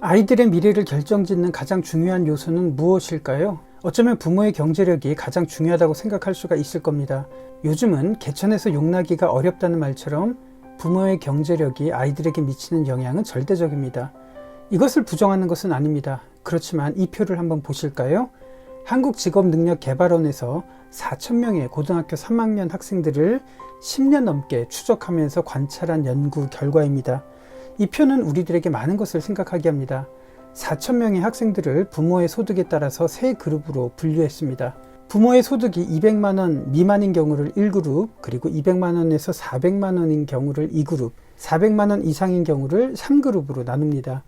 아이들의 미래를 결정짓는 가장 중요한 요소는 무엇일까요? 어쩌면 부모의 경제력이 가장 중요하다고 생각할 수가 있을 겁니다. 요즘은 개천에서 용나기가 어렵다는 말처럼 부모의 경제력이 아이들에게 미치는 영향은 절대적입니다. 이것을 부정하는 것은 아닙니다. 그렇지만 이 표를 한번 보실까요? 한국직업능력개발원에서 4,000명의 고등학교 3학년 학생들을 10년 넘게 추적하면서 관찰한 연구 결과입니다. 이 표는 우리들에게 많은 것을 생각하게 합니다. 4,000명의 학생들을 부모의 소득에 따라서 세 그룹으로 분류했습니다. 부모의 소득이 200만원 미만인 경우를 1그룹, 그리고 200만원에서 400만원인 경우를 2그룹, 400만원 이상인 경우를 3그룹으로 나눕니다.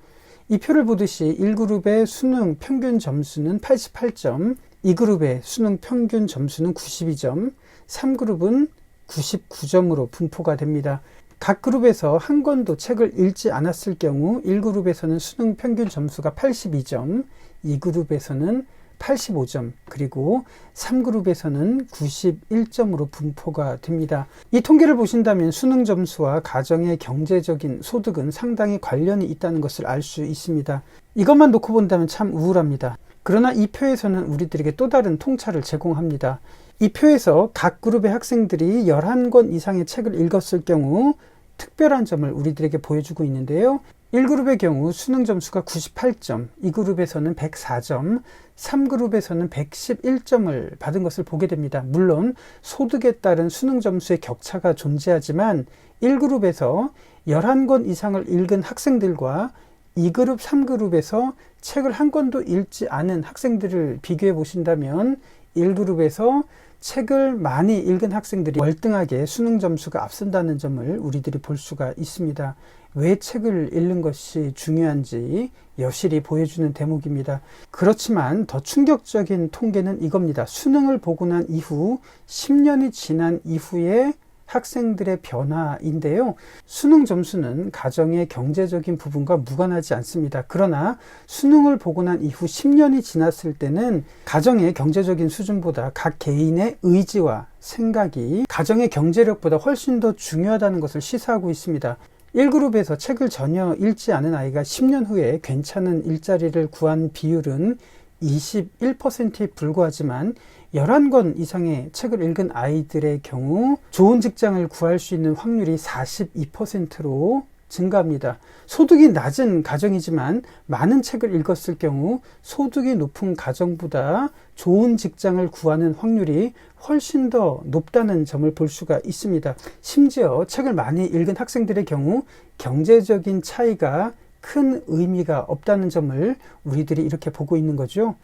이 표를 보듯이 1그룹의 수능 평균 점수는 88점, 2그룹의 수능 평균 점수는 92점, 3그룹은 99점으로 분포가 됩니다. 각 그룹에서 한 권도 책을 읽지 않았을 경우 1그룹에서는 수능 평균 점수가 82점, 2그룹에서는 85점, 그리고 3그룹에서는 91점으로 분포가 됩니다. 이 통계를 보신다면 수능 점수와 가정의 경제적인 소득은 상당히 관련이 있다는 것을 알 수 있습니다. 이것만 놓고 본다면 참 우울합니다. 그러나 이 표에서는 우리들에게 또 다른 통찰을 제공합니다. 이 표에서 각 그룹의 학생들이 11권 이상의 책을 읽었을 경우 특별한 점을 우리들에게 보여주고 있는데요. 1그룹의 경우 수능 점수가 98점, 2그룹에서는 104점, 3그룹에서는 111점을 받은 것을 보게 됩니다. 물론 소득에 따른 수능 점수의 격차가 존재하지만 1그룹에서 11권 이상을 읽은 학생들과 2그룹, 3그룹에서 책을 한 권도 읽지 않은 학생들을 비교해 보신다면 1그룹에서 책을 많이 읽은 학생들이 월등하게 수능 점수가 앞선다는 점을 우리들이 볼 수가 있습니다. 왜 책을 읽는 것이 중요한지 여실히 보여주는 대목입니다. 그렇지만 더 충격적인 통계는 이겁니다. 수능을 보고 난 이후 10년이 지난 이후에 학생들의 변화인데요. 수능 점수는 가정의 경제적인 부분과 무관하지 않습니다. 그러나 수능을 보고 난 이후 10년이 지났을 때는 가정의 경제적인 수준보다 각 개인의 의지와 생각이 가정의 경제력보다 훨씬 더 중요하다는 것을 시사하고 있습니다. 1그룹에서 책을 전혀 읽지 않은 아이가 10년 후에 괜찮은 일자리를 구한 비율은 21%에 불과하지만 11권 이상의 책을 읽은 아이들의 경우 좋은 직장을 구할 수 있는 확률이 42%로 증가합니다. 소득이 낮은 가정이지만 많은 책을 읽었을 경우 소득이 높은 가정보다 좋은 직장을 구하는 확률이 훨씬 더 높다는 점을 볼 수가 있습니다. 심지어 책을 많이 읽은 학생들의 경우 경제적인 차이가 큰 의미가 없다는 점을 우리들이 이렇게 보고 있는 거죠.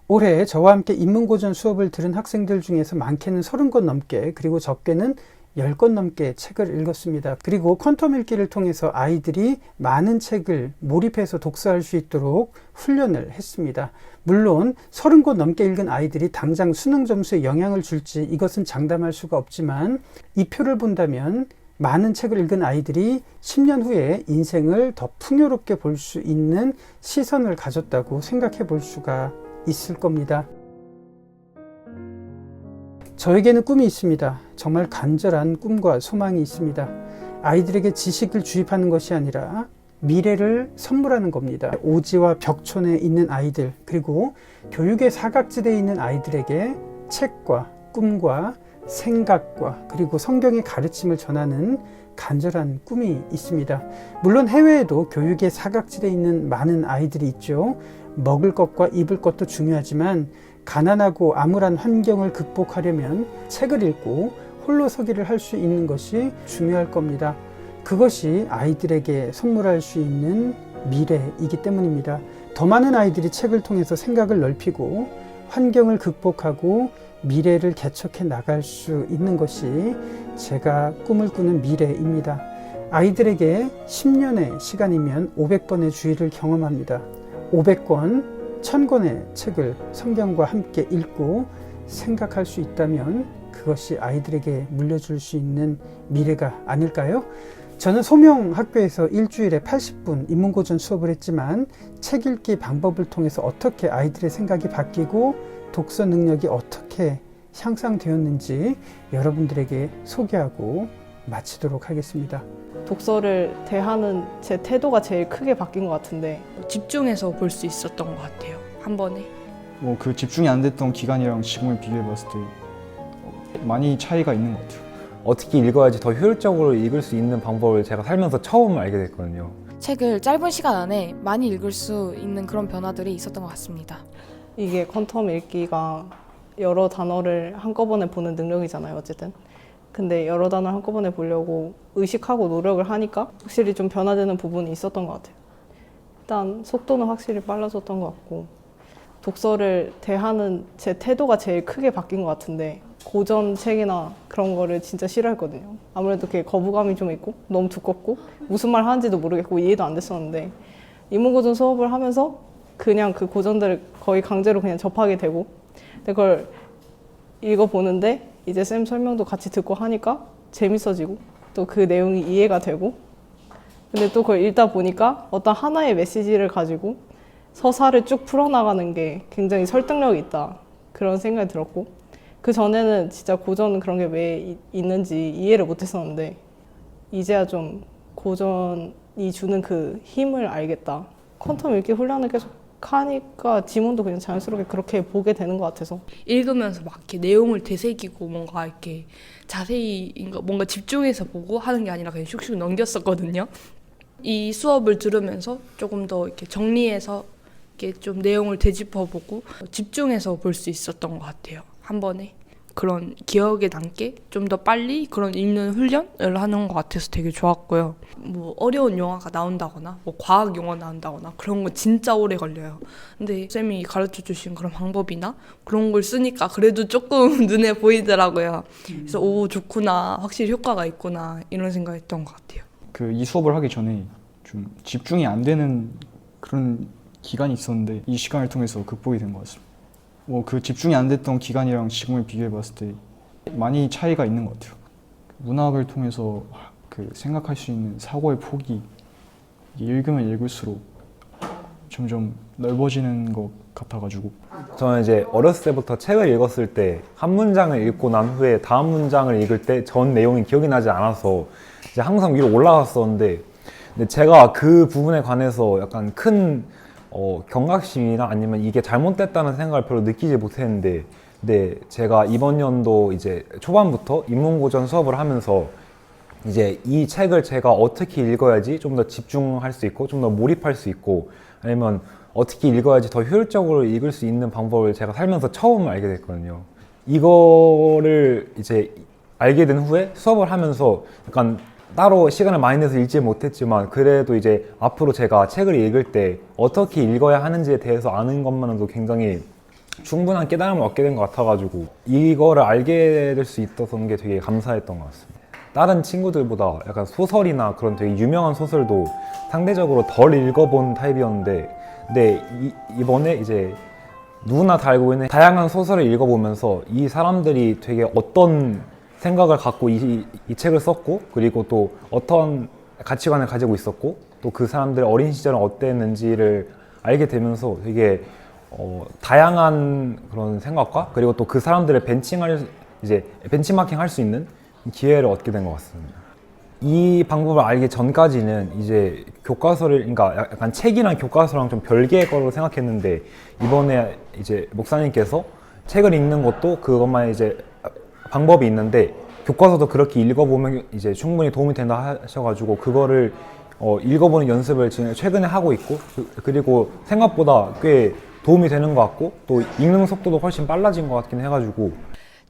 올해 저와 함께 인문고전 수업을 들은 학생들 중에서 많게는 30권 넘게, 그리고 적게는 10권 넘게 책을 읽었습니다. 그리고 퀀텀 읽기를 통해서 아이들이 많은 책을 몰입해서 독서할 수 있도록 훈련을 했습니다. 물론 30권 넘게 읽은 아이들이 당장 수능 점수에 영향을 줄지 이것은 장담할 수가 없지만 이 표를 본다면 많은 책을 읽은 아이들이 10년 후에 인생을 더 풍요롭게 볼 수 있는 시선을 가졌다고 생각해 볼 수가 있을 겁니다. 저에게는 꿈이 있습니다. 정말 간절한 꿈과 소망이 있습니다. 아이들에게 지식을 주입하는 것이 아니라 미래를 선물하는 겁니다. 오지와 벽촌에 있는 아이들, 그리고 교육의 사각지대에 있는 아이들에게 책과 꿈과 생각과 그리고 성경의 가르침을 전하는 간절한 꿈이 있습니다. 물론 해외에도 교육의 사각지대에 있는 많은 아이들이 있죠. 먹을 것과 입을 것도 중요하지만 가난하고 암울한 환경을 극복하려면 책을 읽고 홀로서기를 할 수 있는 것이 중요할 겁니다. 그것이 아이들에게 선물할 수 있는 미래이기 때문입니다. 더 많은 아이들이 책을 통해서 생각을 넓히고 환경을 극복하고 미래를 개척해 나갈 수 있는 것이 제가 꿈을 꾸는 미래입니다. 아이들에게 10년의 시간이면 500번의 주의를 경험합니다. 500권, 1000권의 책을 성경과 함께 읽고 생각할 수 있다면 그것이 아이들에게 물려줄 수 있는 미래가 아닐까요? 저는 소명학교에서 일주일에 80분 인문고전 수업을 했지만 책 읽기 방법을 통해서 어떻게 아이들의 생각이 바뀌고 독서 능력이 어떻게 향상되었는지 여러분들에게 소개하고 마치도록 하겠습니다. 독서를 대하는 제 태도가 제일 크게 바뀐 것 같은데 집중해서 볼 수 있었던 것 같아요. 한 번에. 뭐 그 집중이 안 됐던 기간이랑 지금을 비교해봤을 때 많이 차이가 있는 것 같아요. 어떻게 읽어야지 더 효율적으로 읽을 수 있는 방법을 제가 살면서 처음 알게 됐거든요. 책을 짧은 시간 안에 많이 읽을 수 있는 그런 변화들이 있었던 것 같습니다. 이게 퀀텀 읽기가 여러 단어를 한꺼번에 보는 능력이잖아요, 어쨌든. 근데 여러 단어를 한꺼번에 보려고 의식하고 노력을 하니까 확실히 좀 변화되는 부분이 있었던 것 같아요. 일단 속도는 확실히 빨라졌던 것 같고 독서를 대하는 제 태도가 제일 크게 바뀐 것 같은데 고전 책이나 그런 거를 진짜 싫어했거든요. 아무래도 그게 거부감이 좀 있고 너무 두껍고 무슨 말 하는지도 모르겠고 이해도 안 됐었는데 인문고전 수업을 하면서 그냥 그 고전들을 거의 강제로 그냥 접하게 되고 근데 그걸 읽어보는데 이제 쌤 설명도 같이 듣고 하니까 재밌어지고 또 그 내용이 이해가 되고 근데 또 그걸 읽다 보니까 어떤 하나의 메시지를 가지고 서사를 쭉 풀어나가는 게 굉장히 설득력이 있다 그런 생각이 들었고 그 전에는 진짜 고전은 그런 게 왜 있는지 이해를 못했었는데 이제야 좀 고전이 주는 그 힘을 알겠다. 퀀텀 읽기 훈련을 계속 하니까 지문도 그냥 자연스럽게 그렇게 보게 되는 것 같아서 읽으면서 막 이렇게 내용을 되새기고 뭔가 이렇게 자세히 뭔가 집중해서 보고 하는 게 아니라 그냥 슉슉 넘겼었거든요. 이 수업을 들으면서 조금 더 이렇게 정리해서 이렇게 좀 내용을 되짚어보고 집중해서 볼 수 있었던 것 같아요. 한 번에. 그런 기억에 남게 좀 더 빨리 그런 읽는 훈련을 하는 것 같아서 되게 좋았고요. 뭐 어려운 영화가 나온다거나 뭐 과학 용어 나온다거나 그런 거 진짜 오래 걸려요. 근데 쌤이 가르쳐 주신 그런 방법이나 그런 걸 쓰니까 그래도 조금 눈에 보이더라고요. 그래서 오 좋구나, 확실히 효과가 있구나 이런 생각했던 것 같아요. 그 이 수업을 하기 전에 좀 집중이 안 되는 그런 기간이 있었는데 이 시간을 통해서 극복이 된 것 같습니다. 뭐 그 집중이 안 됐던 기간이랑 지금을 비교해봤을 때 많이 차이가 있는 것 같아요. 문학을 통해서 그 생각할 수 있는 사고의 폭이 읽으면 읽을수록 점점 넓어지는 것 같아가지고 저는 이제 어렸을 때부터 책을 읽었을 때 한 문장을 읽고 난 후에 다음 문장을 읽을 때 전 내용이 기억이 나지 않아서 이제 항상 위로 올라갔었는데 근데 제가 그 부분에 관해서 약간 큰 경각심이나 아니면 이게 잘못됐다는 생각을 별로 느끼지 못했는데 근데 제가 이번 연도 이제 초반부터 인문고전 수업을 하면서 이제 이 책을 제가 어떻게 읽어야지 좀 더 집중할 수 있고 좀 더 몰입할 수 있고 아니면 어떻게 읽어야지 더 효율적으로 읽을 수 있는 방법을 제가 살면서 처음 알게 됐거든요. 이거를 이제 알게 된 후에 수업을 하면서 약간 따로 시간을 많이 내서 읽지 못했지만 그래도 이제 앞으로 제가 책을 읽을 때 어떻게 읽어야 하는지에 대해서 아는 것만으로도 굉장히 충분한 깨달음을 얻게 된 것 같아가지고 이거를 알게 될 수 있었던 게 되게 감사했던 것 같습니다. 다른 친구들보다 약간 소설이나 그런 되게 유명한 소설도 상대적으로 덜 읽어본 타입이었는데 근데 이번에 이제 누구나 다 알고 있는 다양한 소설을 읽어보면서 이 사람들이 되게 어떤 생각을 갖고 이 책을 썼고 그리고 또 어떤 가치관을 가지고 있었고 또 그 사람들의 어린 시절은 어땠는지를 알게 되면서 되게 다양한 그런 생각과 그리고 또 그 사람들의 벤치마킹 할 수 있는 기회를 얻게 된 것 같습니다. 이 방법을 알기 전까지는 이제 교과서를 그러니까 약간 책이랑 교과서랑 좀 별개의 거로 생각했는데 이번에 이제 목사님께서 책을 읽는 것도 그것만 이제 방법이 있는데 교과서도 그렇게 읽어보면 이제 충분히 도움이 된다 하셔가지고 그거를 읽어보는 연습을 지금 최근에 하고 있고 그리고 생각보다 꽤 도움이 되는 것 같고 또 읽는 속도도 훨씬 빨라진 것 같긴 해가지고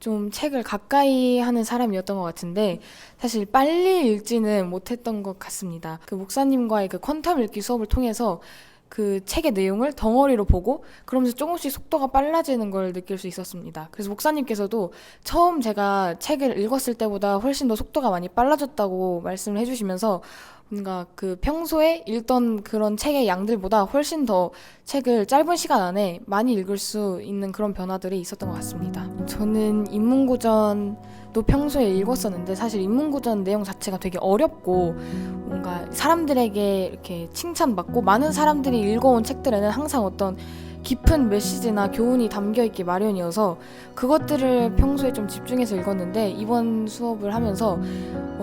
좀 책을 가까이 하는 사람이었던 것 같은데 사실 빨리 읽지는 못했던 것 같습니다. 그 목사님과의 그 퀀텀 읽기 수업을 통해서 그 책의 내용을 덩어리로 보고 그러면서 조금씩 속도가 빨라지는 걸 느낄 수 있었습니다. 그래서 목사님께서도 처음 제가 책을 읽었을 때보다 훨씬 더 속도가 많이 빨라졌다고 말씀을 해주시면서 뭔가 그 평소에 읽던 그런 책의 양들보다 훨씬 더 책을 짧은 시간 안에 많이 읽을 수 있는 그런 변화들이 있었던 것 같습니다. 저는 인문고전도 평소에 읽었었는데 사실 인문고전 내용 자체가 되게 어렵고 뭔가 사람들에게 이렇게 칭찬받고 많은 사람들이 읽어온 책들에는 항상 어떤 깊은 메시지나 교훈이 담겨있기 마련이어서 그것들을 평소에 좀 집중해서 읽었는데 이번 수업을 하면서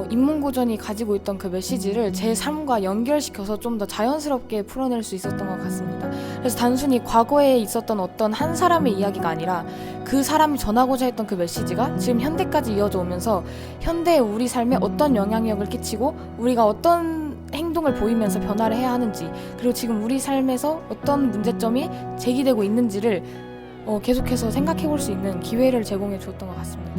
인문고전이 가지고 있던 그 메시지를 제 삶과 연결시켜서 좀 더 자연스럽게 풀어낼 수 있었던 것 같습니다. 그래서 단순히 과거에 있었던 어떤 한 사람의 이야기가 아니라 그 사람이 전하고자 했던 그 메시지가 지금 현대까지 이어져 오면서 현대의 우리 삶에 어떤 영향력을 끼치고 우리가 어떤 행동을 보이면서 변화를 해야 하는지, 그리고 지금 우리 삶에서 어떤 문제점이 제기되고 있는지를 계속해서 생각해 볼 수 있는 기회를 제공해 주었던 것 같습니다.